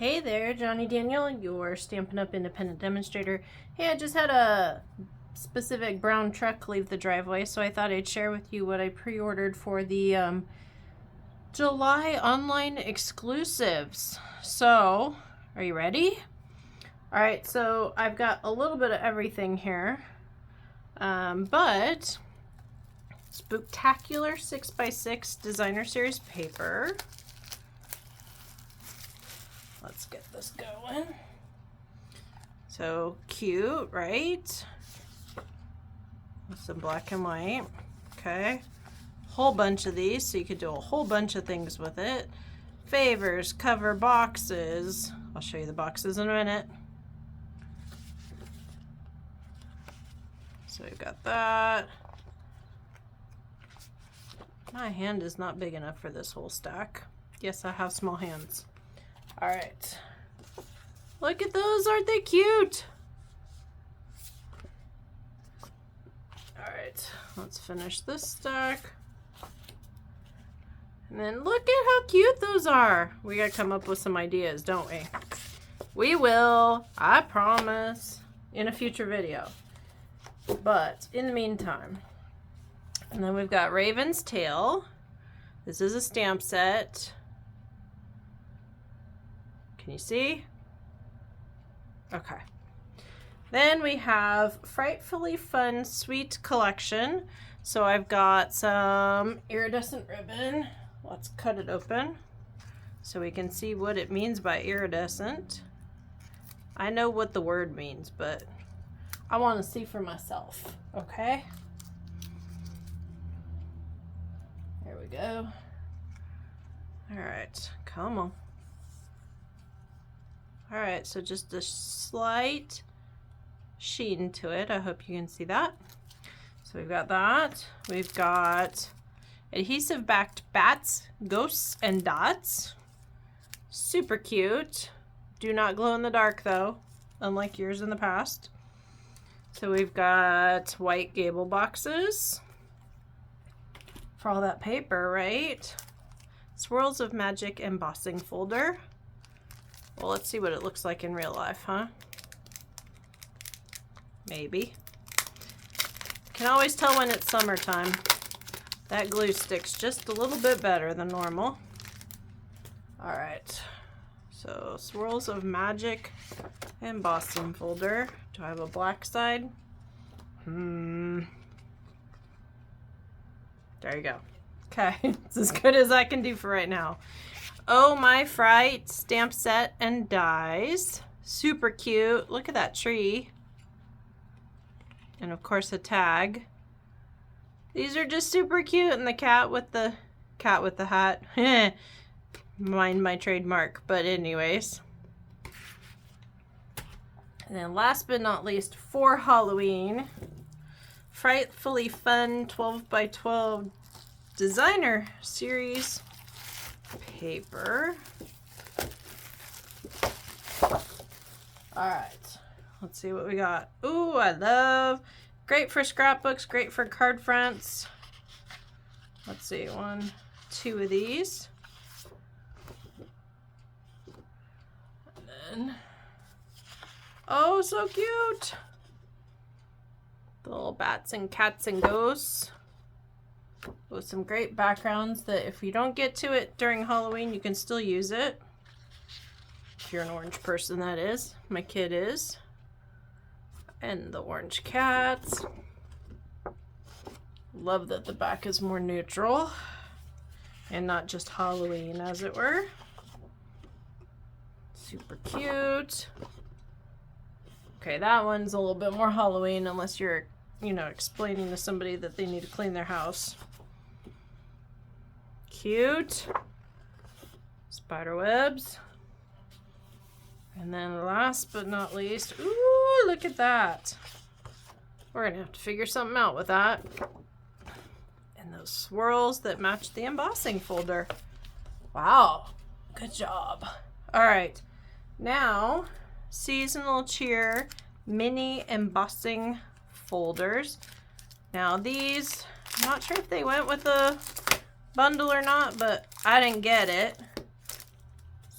Hey there, Johnny Daniel, your Stampin' Up! Independent demonstrator. Hey, I just had a specific brown truck leave the driveway, so I thought I'd share with you what I pre-ordered for the July online exclusives. So, are you ready? Alright, so I've got a little bit of everything here, but Spooktacular 6x6 Designer Series paper. Let's get this going. So cute, right? With some black and white. Okay. Whole bunch of these, so you could do a whole bunch of things with it. Favors, cover boxes. I'll show you the boxes in a minute. So we've got that. My hand is not big enough for this whole stack. Yes, I have small hands. All right, look at those, aren't they cute? All right, let's finish this stack. And then look at how cute those are. We gotta come up with some ideas, don't we? We will, I promise, in a future video. But in the meantime, and then we've got Raven's Tail. This is a stamp set. Can you see? Okay. Then we have Frightfully Fun Sweet Collection. So I've got some iridescent ribbon. Let's cut it open so we can see what it means by iridescent. I know what the word means, but I want to see for myself. Okay. There we go. All right, come on. All right, so just a slight sheen to it. I hope you can see that. So we've got that. We've got adhesive backed bats, ghosts, and dots. Super cute. Do not glow in the dark though, unlike yours in the past. So we've got white gable boxes for all that paper, right? Swirls of Magic embossing folder. Well, let's see what it looks like in real life, huh? Maybe. Can always tell when it's summertime. That glue sticks just a little bit better than normal. All right. So, Swirls of Magic embossing folder. Do I have a black side? There you go. Okay, it's as good as I can do for right now. Oh My Fright stamp set and dies. Super cute. Look at that tree. And of course a tag. These are just super cute. And the cat with the hat. Mind my trademark. But anyways. And then last but not least, for Halloween, Frightfully Fun 12x12 Designer Series paper. All right, let's see what we got. Ooh, I love, great for scrapbooks, great for card fronts. Let's see, 1, 2 of these. And then, oh, so cute. The little bats and cats and ghosts. With some great backgrounds that if you don't get to it during Halloween, you can still use it. If you're an orange person, that is. My kid is. And the orange cats. Love that the back is more neutral and not just Halloween, as it were. Super cute. Okay, that one's a little bit more Halloween unless you're, explaining to somebody that they need to clean their house. Cute. Spider webs. And then last but not least, ooh, look at that. We're gonna have to figure something out with that. And those swirls that match the embossing folder. Wow, good job. All right, now Seasonal Cheer mini embossing folders. Now these, I'm not sure if they went with a bundle or not, but I didn't get it.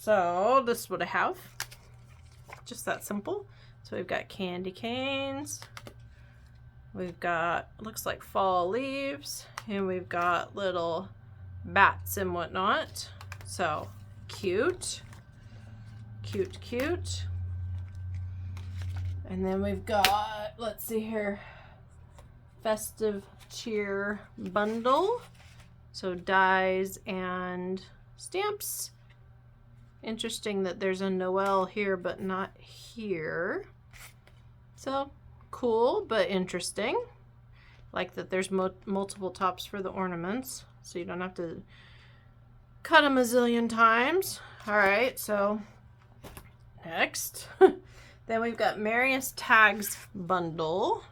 So this is what I have. Just that simple. So we've got candy canes. We've got, looks like fall leaves. And we've got little bats and whatnot. So cute. Cute, cute. And then we've got, let's see here, festive cheer bundle. So dies and stamps. Interesting that there's a Noel here but not here. So cool but interesting. Like that there's multiple tops for the ornaments, so you don't have to cut them a zillion times. All right, so next. Then we've got Merriest Tags bundle.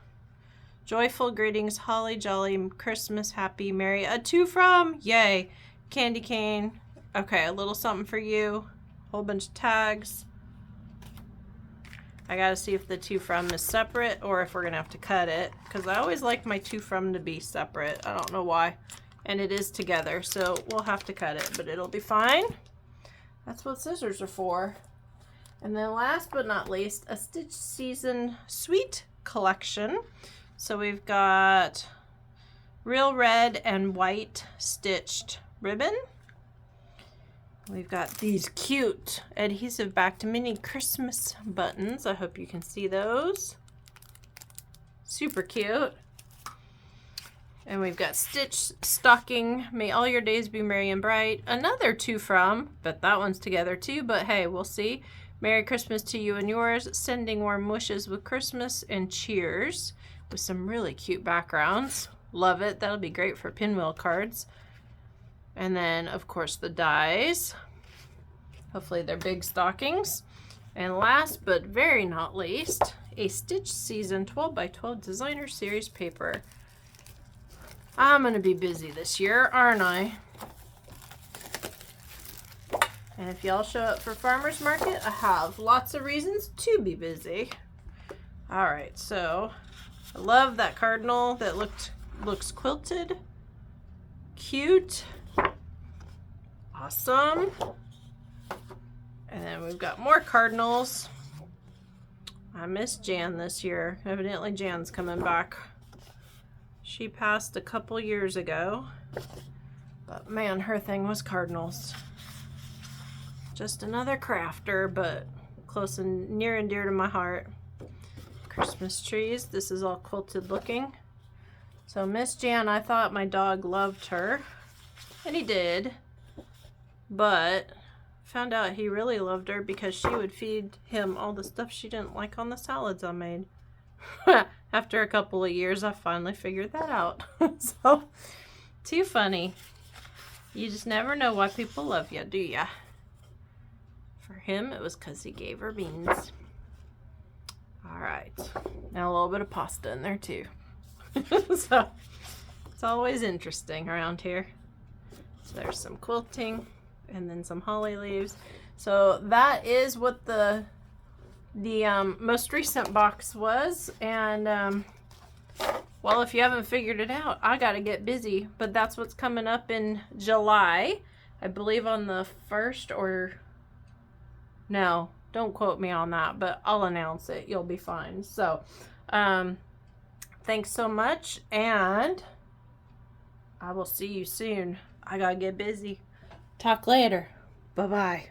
Joyful greetings, holly jolly, Christmas, happy, merry. A to from, yay. Candy cane. Okay, a little something for you. Whole bunch of tags. I gotta see if the to from is separate or if we're gonna have to cut it, because I always like my to from to be separate. I don't know why. And it is together, so we'll have to cut it, but it'll be fine. That's what scissors are for. And then last but not least, a Stitch Season Sweet collection. So we've got real red and white stitched ribbon. We've got these cute adhesive backed mini Christmas buttons. I hope you can see those. Super cute. And we've got Stitch Stocking, may all your days be merry and bright. Another to from, but that one's together too, but hey, we'll see. Merry Christmas to you and yours. Sending warm wishes with Christmas and cheers. With some really cute backgrounds. Love it. That'll be great for pinwheel cards. And then, of course, the dies. Hopefully they're big stockings. And last but very not least, a Stitch Season 12 by 12 Designer Series paper. I'm going to be busy this year, aren't I? And if y'all show up for Farmer's Market, I have lots of reasons to be busy. All right, so I love that cardinal that looks quilted. Cute. Awesome. And then we've got more cardinals. I miss Jan this year. Evidently Jan's coming back. She passed a couple years ago. But man, her thing was cardinals. Just another crafter, but close and near and dear to my heart. Christmas trees. This is all quilted looking. So Miss Jan, I thought my dog loved her. And he did. But found out he really loved her because she would feed him all the stuff she didn't like on the salads I made. After a couple of years, I finally figured that out. So, too funny. You just never know why people love you, do ya? For him, it was because he gave her beans. Alright. Now a little bit of pasta in there, too. So, it's always interesting around here. So, there's some quilting. And then some holly leaves. So that is what the most recent box was. And well, if you haven't figured it out, I gotta get busy. But that's what's coming up in July. I believe on the 1st or no, don't quote me on that, but I'll announce it. You'll be fine. So thanks so much, and I will see you soon. I gotta get busy. Talk later. Bye-bye.